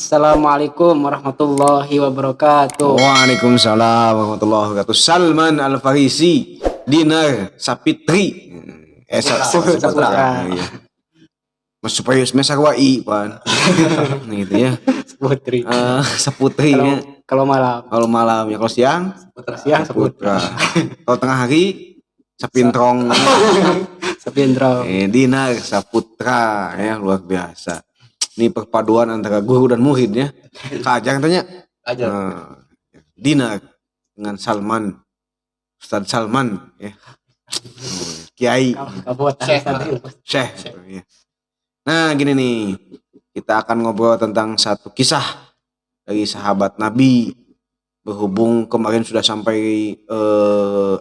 Assalamualaikum warahmatullahi wabarakatuh. Waalaikumsalam warahmatullahi wabarakatuh. Salman Al-Farisi, Dinar Sapitri. Saputra. Iya. Mas supaya mesar wai pan. Gitu ya. Putri. Saputri ya. Kalau malam. Kalau malam ya, kalau siang Siang Saputra. Kalau tengah hari Sapintrong. Sapindro. Dinar Saputra ya, luar biasa. Ini perpaduan antara guru dan murid ya. Kak Ajang tanya. Ajar. Dinar dengan Salman, Ustadz Salman ya. Kiai Syekh. Ya. Nah gini nih, kita akan ngobrol tentang satu kisah dari sahabat Nabi. Berhubung kemarin sudah sampai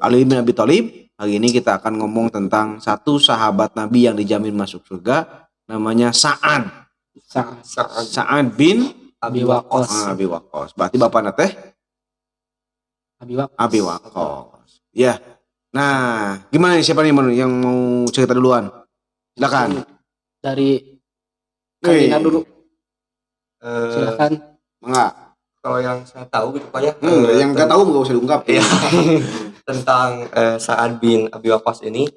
Ali bin Abi Thalib, hari ini kita akan ngomong tentang satu sahabat Nabi yang dijamin masuk surga, namanya Sa'ad bin Abi Waqqas. Abi Waqqas. Berarti bapaknya teh Abi Waqqas. Ya. Nah, gimana nih, siapa nih yang mau cerita duluan? Silakan. Dari Kalina dulu. Silakan. Enggak. Kalau yang saya tahu gitu Pak ya. Yang enggak tahu enggak usah diungkap. Iya. Tentang Sa'ad bin Abi Waqqas ini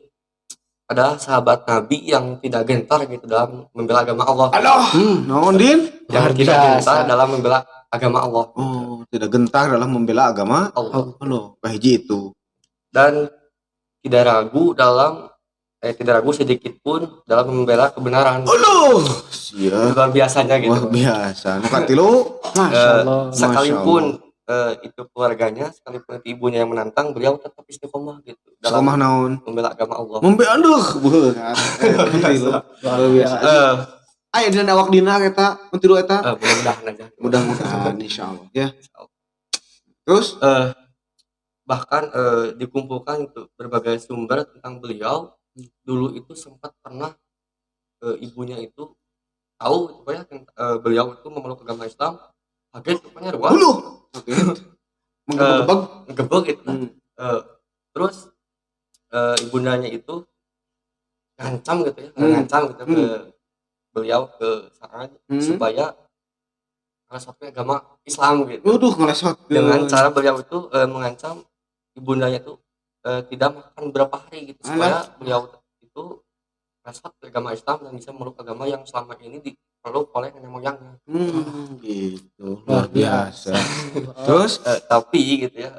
adalah sahabat Nabi yang tidak gentar gitu dalam membela agama Allah. Aduh, naon Din? Yang tidak gentar dalam membela agama Allah. Oh, tidak gentar dalam membela agama Allah. Halo, kahiji itu. Dan tidak ragu sedikit pun dalam membela kebenaran. Aduh, sia. Luar biasanya gitu. Luar biasa. Nu katilu, Masya Allah. Sekalipun itu keluarganya, sekalipun itu ibunya yang menantang, beliau tetap istiqomah gitu dalam istiqomah naon? membela agama Allah. Aduh, berat. Luar biasa. Aya dina awak dina eta, mun tilu eta. Mudah-mudahan aja. Mudah-mudahan insyaallah ya. Terus bahkan dikumpulkan itu berbagai sumber tentang beliau. Dulu itu sempat pernah ibunya itu tahu supaya beliau itu memeluk agama Islam, kaget rupanya ruang. Oke. Menggebeg gitu kan. Terus ibundanya itu ngancam gitu ya, ke beliau, ke Sa'ad supaya ngelesot ke agama Islam gitu. Ngelesot. Dengan cara beliau itu mengancam ibundanya itu tidak makan berapa hari gitu supaya beliau itu ngelesot ke agama Islam dan bisa memeluk agama yang selama ini dipeluk oleh nenek moyangnya. Gitu. Luar biasa. Terus tapi gitu ya,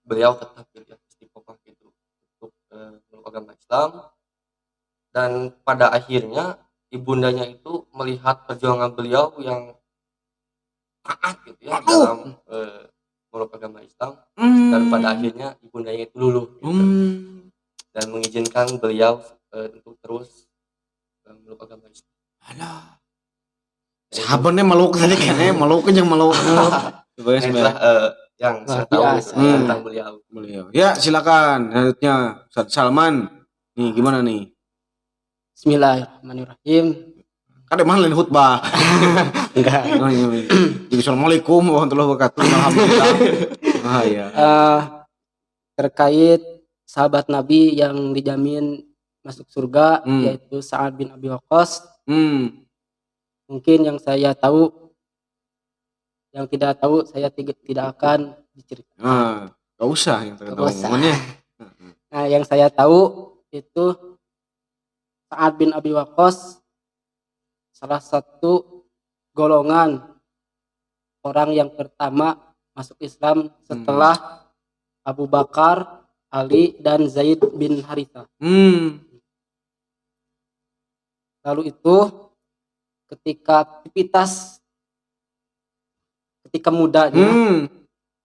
beliau tetap istiqomah gitu untuk memeluk agama Islam, dan pada akhirnya ibundanya itu melihat perjuangan beliau yang taat gitu ya dalam memeluk agama Islam, dan pada akhirnya ibundanya itu luluh gitu, dan mengizinkan beliau untuk terus memeluk agama Islam. Alah. Sahabatnya meluk tadi kayaknya meluk yang meluk. Itulah yang saya tahu tentang beliau. Ya, silakan. Selanjutnya Ustaz Salman. Nih gimana nih? Bismillahirrahmanirrahim. Kan emang lain khutbah. Enggak. Jadi assalamualaikum warahmatullahi wabarakatuh. Alhamdulillah. Ya. Terkait sahabat Nabi yang dijamin masuk surga, yaitu Sa'ad bin Abi Waqqas. Mungkin yang saya tahu, yang tidak tahu saya tidak akan diceritakan. Gak usah yang terkenal omongannya. Nah, yang saya tahu itu Sa'ad bin Abi Waqqas salah satu golongan orang yang pertama masuk Islam setelah Abu Bakar, Ali, dan Zaid bin Haritha. Lalu itu ketika mudanya,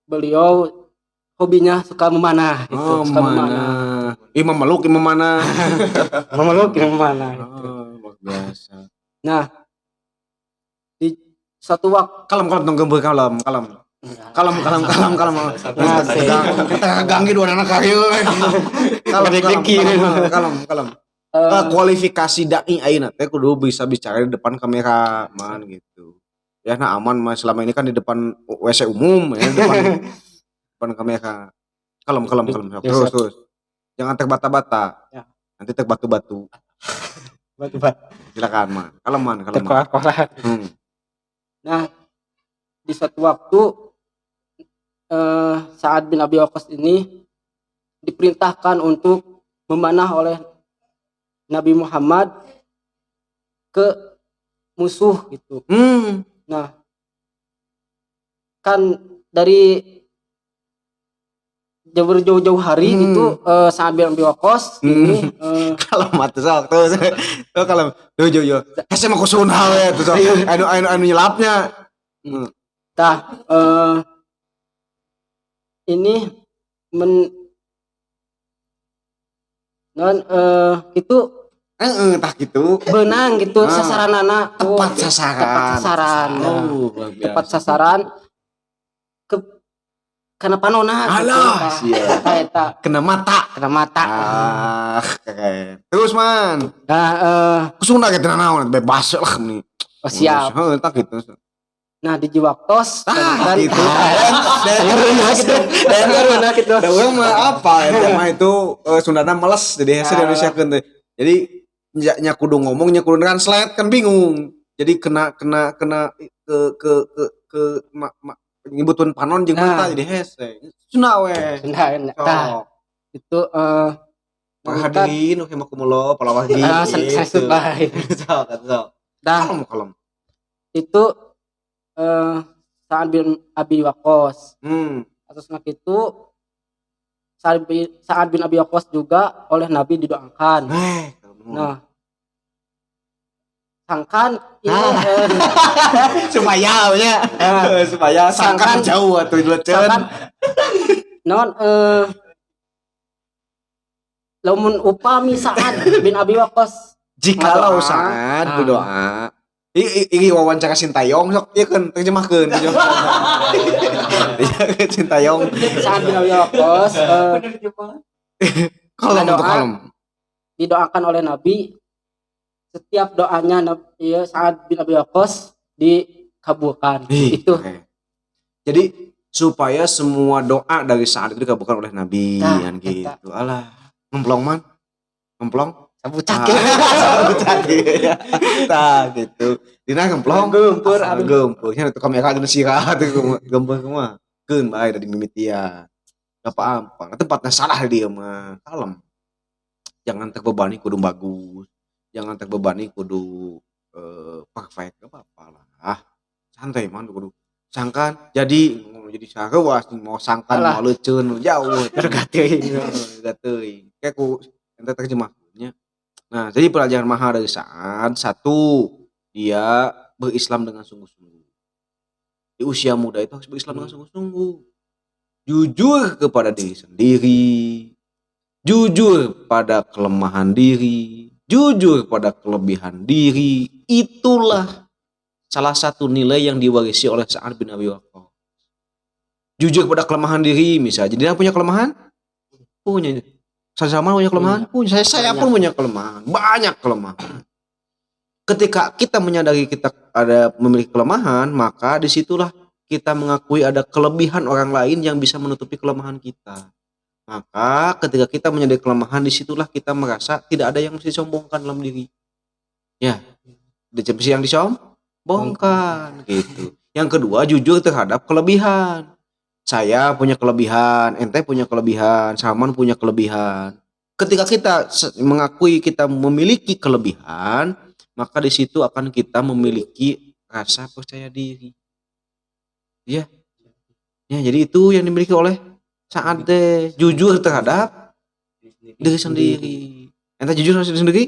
beliau hobinya suka memanah gitu, suka memanah. Memeluk mana? Memeluk mana gitu. Luar biasa. Nah, di suatu waktu kalem kalem. Nah, kita ganggu dua anak kayu. Kalem. Kualifikasi dai ayeuna teh kudu bisa bicara di depan kamera man gitu. Ya nah aman mas, selama ini kan di depan WC umum ya, depan kamera. Kalem. Terus. Jangan terbata-bata. Ya. Nanti terbatu-batu. Batu-batu. Silakan man. Kalem. Terkorak-korak. Nah, di suatu waktu Sa'ad bin Abi Waqqas ini diperintahkan untuk memanah oleh Nabi Muhammad ke musuh gitu. Nah, kan dari jauh-jauh hari itu Sa'ad bin Abi Waqqas ini kalau mati sok tuh kalau yo kasih mau kusunah we tuh anu nyelapnya. Tah ini itu tah gitu benang gitu sasaranana tepat sasaran. Tepat sasaran kena panona alah eta kena mata terus man kusuna kita naon bebas lah nih siap tak gitu. Nah di jiwaktos gitu gitu orang mah apa mah itu Sundana meles jadi hasil Indonesia kan jadi nya kudu ngomong nya kudu translate kan bingung jadi kena ke nyebutin panon jeung mata jadi hese Sunda we nah itu hadirin oke makumulo palawagi sok kalem itu Sa'ad bin Abi Waqqas atas nama itu Sa'ad bin Abi Waqqas juga oleh Nabi didoakan nah sangkan ini supaya sangkan jauh atuh sangkan non lamun upami Sa'ad bin Abi Waqqas jikalau Sa'ad berdoa ini wawancara Sintayong sok ieu keun terjemahkeun Sintayong Sa'ad bin Abi Waqqas kalem didoakan oleh Nabi setiap doanya Sa'ad bin Abi Waqqas dikabulkan itu jadi supaya semua doa dari Sa'ad itu dikabulkan oleh Nabi kan gitu alah ngemplong sabucak tah gitu dina ngemplong geumpeur nya itu kamera geus sirah tuh geumpeur mah keun bae dari mimitian apa tempatnya salah dia mah kalem jangan terbebani kudu bagus jangan terbebani kudu perfect apa lah santai man kudu sangkan jadi sarewas mau sangkan mau leuceun jauh tergateuing kayak ku ente terjemahnya. Nah, jadi pelajaran mahal dari Sa'ad satu, dia berislam dengan sungguh-sungguh. Di usia muda itu harus berislam dengan sungguh-sungguh. Jujur kepada diri sendiri, jujur pada kelemahan diri, jujur pada kelebihan diri. Itulah salah satu nilai yang diwarisi oleh Sa'ad bin Abi Waqqas. Jujur pada kelemahan diri, misalnya. Jadi dia punya kelemahan? Punya. Sama punya kelemahan? Punya. Saya pun punya kelemahan. Banyak kelemahan. Ketika kita menyadari kita ada memiliki kelemahan, maka disitulah kita mengakui ada kelebihan orang lain yang bisa menutupi kelemahan kita. Maka ketika kita menyadari kelemahan, disitulah kita merasa tidak ada yang mesti disombongkan dalam diri. Ya, yang disombongkan gitu. Yang kedua, jujur terhadap kelebihan. Saya punya kelebihan, ente punya kelebihan, Salman punya kelebihan. Ketika kita mengakui kita memiliki kelebihan, maka di situ akan kita memiliki rasa percaya diri. Ya. Ya, jadi itu yang dimiliki oleh Sa'ad jujur terhadap diri sendiri. Ente jujur terhadap diri sendiri?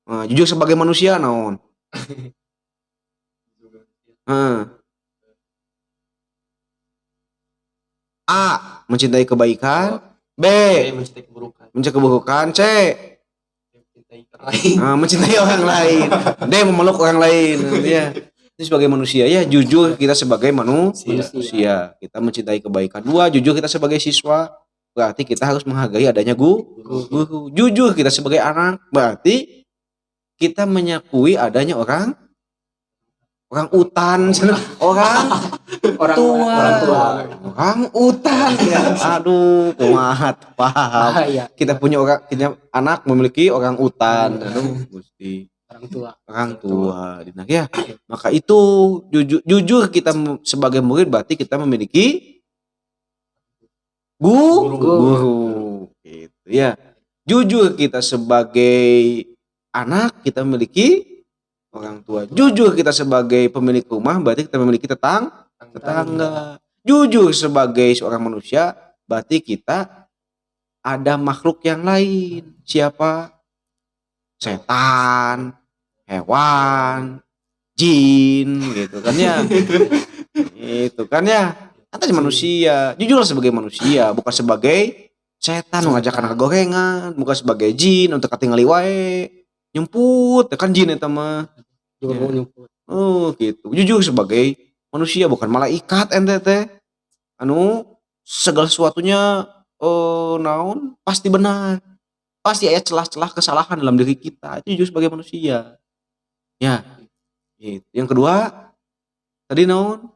Nah, jujur sebagai manusia naon? A. Mencintai kebaikan. B. Mencintai keburukan. C. Mencintai orang lain. D. Memeluk orang lain. Ya. Ini sebagai manusia ya, jujur kita sebagai manusia. Kita mencintai kebaikan. 2. Jujur kita sebagai siswa. Berarti kita harus menghargai adanya guru. Jujur kita sebagai anak. Berarti kita menyakui adanya orang utan, orang tua, orang utan. Aduh, kumaha paham. Kita punya anak memiliki orang utan. Aduh, Gusti. orang tua Dina ya. Maka itu jujur kita sebagai murid berarti kita memiliki guru gitu ya. Jujur kita sebagai anak kita memiliki orang tua. Jujur kita sebagai pemilik rumah berarti kita memiliki tetangga. Jujur sebagai seorang manusia berarti kita ada makhluk yang lain. Siapa? Setan, hewan, jin gitu kan ya. Itu kan ya. Kita manusia. Jujurlah sebagai manusia, bukan sebagai setan mengajak anak gorengan, bukan sebagai jin untuk katingali wae. Nyemput, kan jin eta mah. Juga mau nyemput. Oh, gitu. Jujur sebagai manusia, bukan malaikat ente teh. Anu segala sesuatunya naon pasti benar. Pasti ada celah-celah kesalahan dalam diri kita. Itu jujur sebagai manusia. Ya. Gitu. Yang kedua, tadi naon?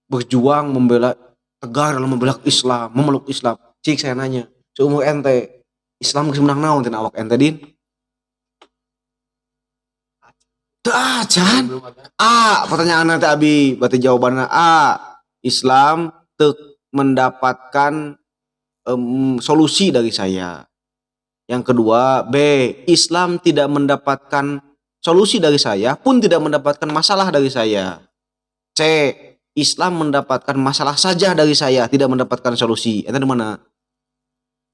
Berjuang membela tegar dalam membela Islam, memeluk Islam. Cik saya nanya, seumur ente Islam geus menang naon tina awak ente din? Teu acan. Pertanyaan nanti Abi, berarti jawabannya A. Islam mendapatkan solusi dari saya. Yang kedua, B. Islam tidak mendapatkan solusi dari saya pun tidak mendapatkan masalah dari saya. C. Islam mendapatkan masalah saja dari saya, tidak mendapatkan solusi. Itu di mana?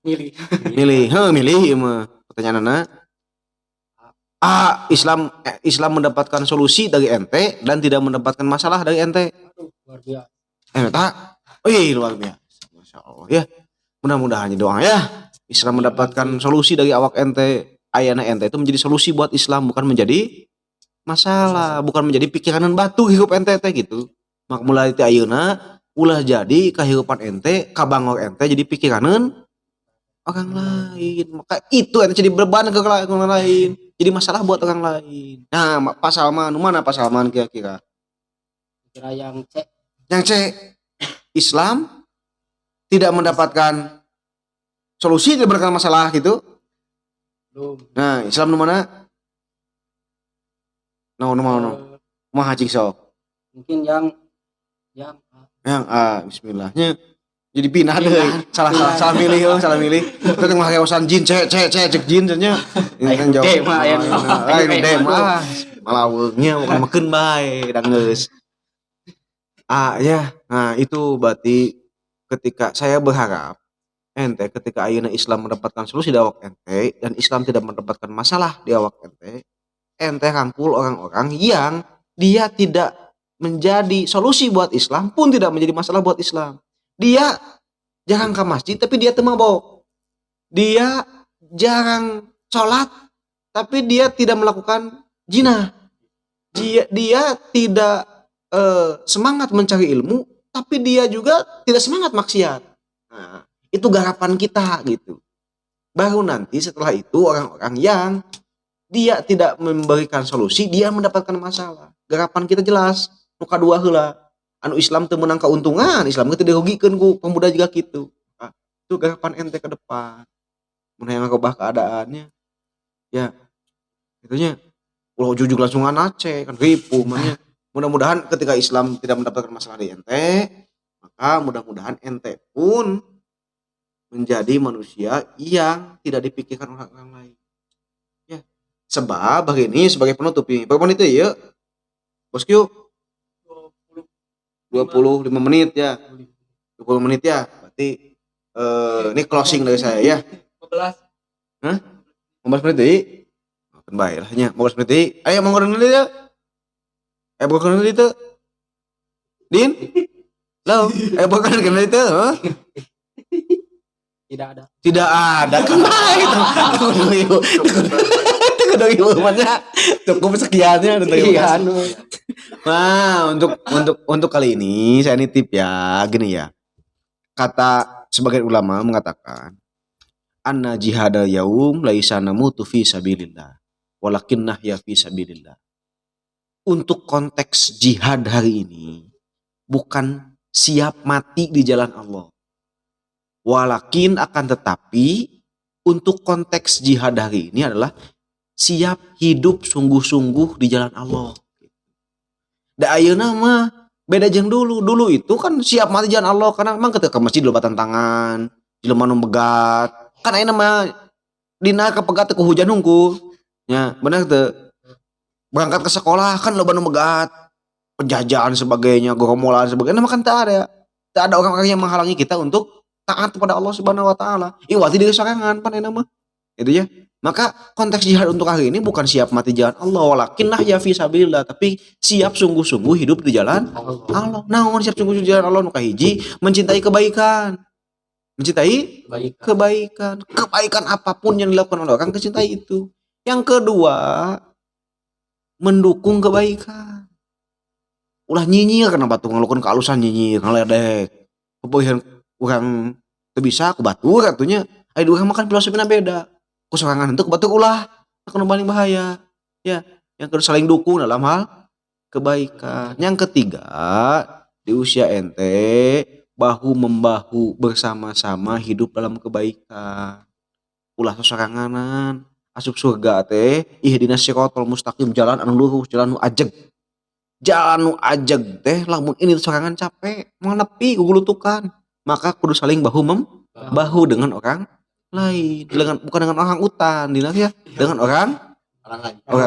Milih mah. Pertanyaan anak. A. Islam mendapatkan solusi dari ente dan tidak mendapatkan masalah dari ente. Luar biasa. Luar biasa. Masya Allah ya. Mudah-mudahan doa ya. Islam mendapatkan solusi dari awak ente. Ayana ente itu menjadi solusi buat Islam, bukan menjadi masalah, bukan menjadi pikiran batu hidup ente gitu. Mak mulai ti ayeuna ulah jadi kehidupan ente, kabangor ente jadi pikiran orang lain. Maka itu ente jadi beban ke orang lain, jadi masalah buat orang lain. Nah, Pak Salman, mana Pak Salman kira-kira? Kira yang C. Yang C, Islam tidak mendapatkan solusi, tidak mendapatkan masalah gitu. Belum. Nah, Islam nu mana? No. Mah hajing sok. Mungkin yang A, bismillahnya. Jadi pindah deh. Salah milih. Kita tengah kawasan jin, cek jin nya. Ini kan jawab. Lain mah. Malaweungnya bukan makeun bae dan geus. A ya. Nah, itu berarti ketika saya berharap ente ketika ayeuna Islam mendapatkan solusi di awak ente dan Islam tidak mendapatkan masalah di awak ente rangkul orang-orang yang dia tidak menjadi solusi buat Islam pun tidak menjadi masalah buat Islam. Dia jarang ke masjid tapi dia teu mabok. Dia jarang sholat tapi dia tidak melakukan zina. Dia tidak semangat mencari ilmu tapi dia juga tidak semangat maksiat. Nah, itu garapan kita gitu. Baru nanti setelah itu orang-orang yang dia tidak memberikan solusi dia mendapatkan masalah. Garapan kita jelas. Nuka dua heula. Anu Islam teu meunang keuntungan, Islam teu dirugikeun ku pemuda juga gitu. Nah, itu garapan ente ke depan. Mun hayang ngubah keadaannya. Ya. Itunya ulah ujug langsung nganace kan ripuh mah. Mudah-mudahan ketika Islam tidak mendapatkan masalah di ente, maka mudah-mudahan ente pun menjadi manusia yang tidak dipikirkan orang lain. Ya. Sebab begini sebagai penutup ini. Berapa menit ya? Bosku 25 menit ya. 20 menit ya. Berarti ini closing dari saya ya. 15. Hah? 15 menit deui. Kan bae lah nya. 15 menit deui. Aya manggoreun deui ya. Bukan deui teh. Din? Lo, bukan deui teh, hah? Tidak ada kan gitu. Kudu ieu mah cukup sekiannya iya. Nah, untuk kali ini saya nitip ya, gini ya. Kata sebagian ulama mengatakan anna jihadal yaum laisa namutu fi sabilillah walakinnah ya fi sabilillah. Untuk konteks jihad hari ini bukan siap mati di jalan Allah. Walakin akan tetapi untuk konteks jihad hari ini adalah siap hidup sungguh-sungguh di jalan Allah. Da ayeuna mah beda jeung dulu. Dulu itu kan siap mati jalan Allah karena emang ketika ke masjid lobatan tangan, jelema nu begat. Kan ayeuna mah dina kepegat ku hujan hungkul. Nya, bener teu? Berangkat ke sekolah kan loba nu begat. Penjajahan sebagainya, gerombolan sebagainya mah kan teu ada. Teu ada orang-orang yang menghalangi kita untuk taat kepada Allah Subhanahu wa taala. Iwati diri sorangan pan ayeuna mah. Itu ya. Maka konteks jihad untuk hari ini bukan siap mati jalan Allah, walakinlah ya fi sabilillah, tapi siap sungguh-sungguh hidup di jalan Allah. Naon siap sungguh-sungguh di jalan Allah nu kahiji mencintai kebaikan. Mencintai kebaikan. Kebaikan apapun yang dilakukan oleh orang kecintai itu. Yang kedua, mendukung kebaikan. Ulah nyinyir kana batu ngalakukeun kealusan nyinyir, ngaledek. Kepoihan urang teu bisa ku batur atunya. Aya urang makan filosofina beda. Ku sorangan henteu ku batur ulah, akan paling bahaya. Ya, yang kedua saling dukung dalam hal kebaikan. Yang ketiga, di usia ente bahu membahu bersama-sama hidup dalam kebaikan. Ulah soranganan, asup surga teh ihdinas siratal mustaqim, jalan anu lurus, jalan nu ajeg. Jalan nu ajeg teh lamun ini sorangan capek, moal nepi ku gulutukan. Maka kudu saling bahu membahu dengan orang lain, bukan dengan orang utan, ya, dengan orang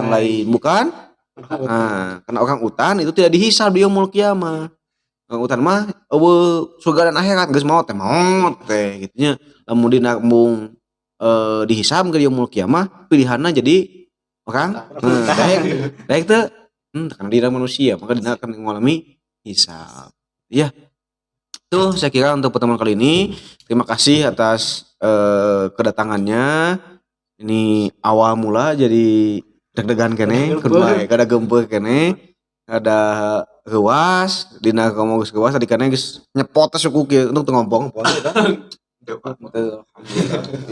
lain, bukan. Nah, karena orang utan itu tidak dihisab di yaumul kiamah. Orang utan mah surga dan akhirat geus maot teh gitu nya. Lamun dina mung dihisab ke yaumul kiamah, pilihanna jadi orang daek teu karena dina manusia, maka dina akan mengalami hisab. Ya. Itu saya kira untuk pertemuan kali ini. Terima kasih atas kedatangannya. Ini awal mula jadi deg-degan kene, kedua kada gempeur kene, kada ruas, dina ngomong geus ruas tadi kene geus nyepot suku kieu untuk ngompong pon eta.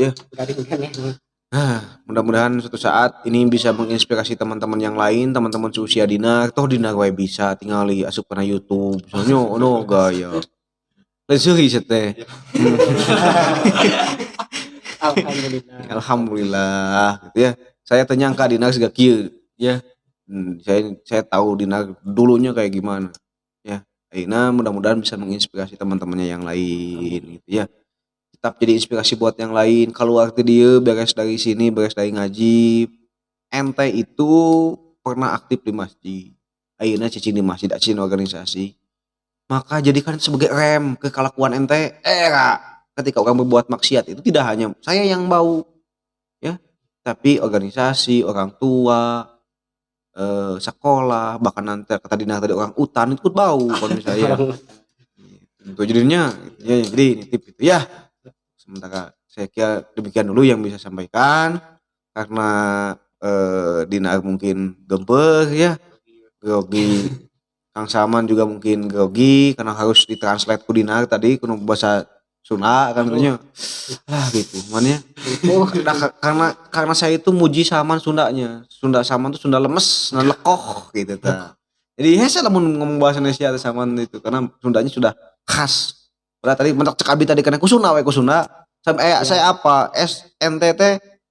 Ya. Mudah-mudahan suatu saat ini bisa menginspirasi teman-teman yang lain, teman-teman seusia Dina, toh Dina we bisa tingali asup kana YouTube, soalnya ono gaya. Lesuri teh. Alhamdulillah gitu ya. Saya ternyangka Dina juga kieu ya. Saya tahu Dina dulunya kayak gimana. Ya. Ayeuna mudah-mudahan bisa menginspirasi teman-temannya yang lain gitu ya. Tetap jadi inspirasi buat yang lain. Keluar ke dia beres dari sini, beres dari ngaji. Ente itu pernah aktif di masjid. Ayeuna cicing di masjid, cicing organisasi. Maka jadikan sebagai rem ke kelakuan ente ketika orang berbuat maksiat itu tidak hanya saya yang bau ya, tapi organisasi, orang tua, sekolah, bahkan nanti kata Dina tadi orang utan itu bau kalau misalnya. Itu jadinya ya, jadi nitip itu ya. Sementara saya kira demikian dulu yang bisa sampaikan karena Dina mungkin gempeur ya, grogi. Kang Salman juga mungkin grogi karena harus ditranslate ku Dina tadi kuno bahasa Sunda kan tentunya. Gitu. Makanya karena saya itu muji Salman Sundanya. Sunda Salman itu Sunda lemes, Sunda lekoh gitu ta. Jadi hese lamun ngomong bahasa Indonesia atau Salman itu karena Sundanya sudah khas. Padahal tadi mentok cek abi tadi karena ku Sunda we ku Sunda. Saya apa? SNTT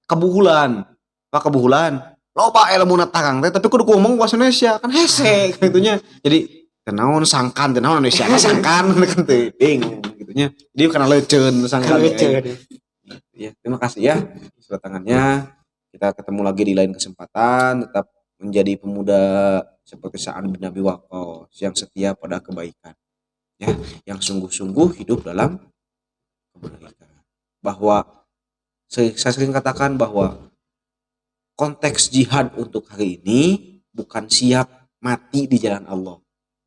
kebuhulan. Pak kebuhulan. Loba lamun tarang teh tapi kudu ngomong bahasa Indonesia kan hese gitunya. Jadi tenaon sangkan tenaon Indonesia sangkan kan teh bingung gitunya. Jadi karena leuceun sangkan. Ya, terima kasih ya kedatangannya. Kita ketemu lagi di lain kesempatan. Tetap menjadi pemuda seperti Sa'ad bin Abi Waqqas yang setia pada kebaikan. Ya, yang sungguh-sungguh hidup dalam kebaikan. Bahwa saya sering katakan bahwa konteks jihad untuk hari ini bukan siap mati di jalan Allah,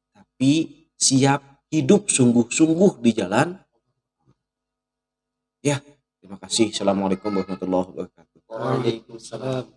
tapi siap hidup sungguh-sungguh di jalan. Ya, terima kasih. Assalamualaikum warahmatullahi wabarakatuh. Waalaikumsalam.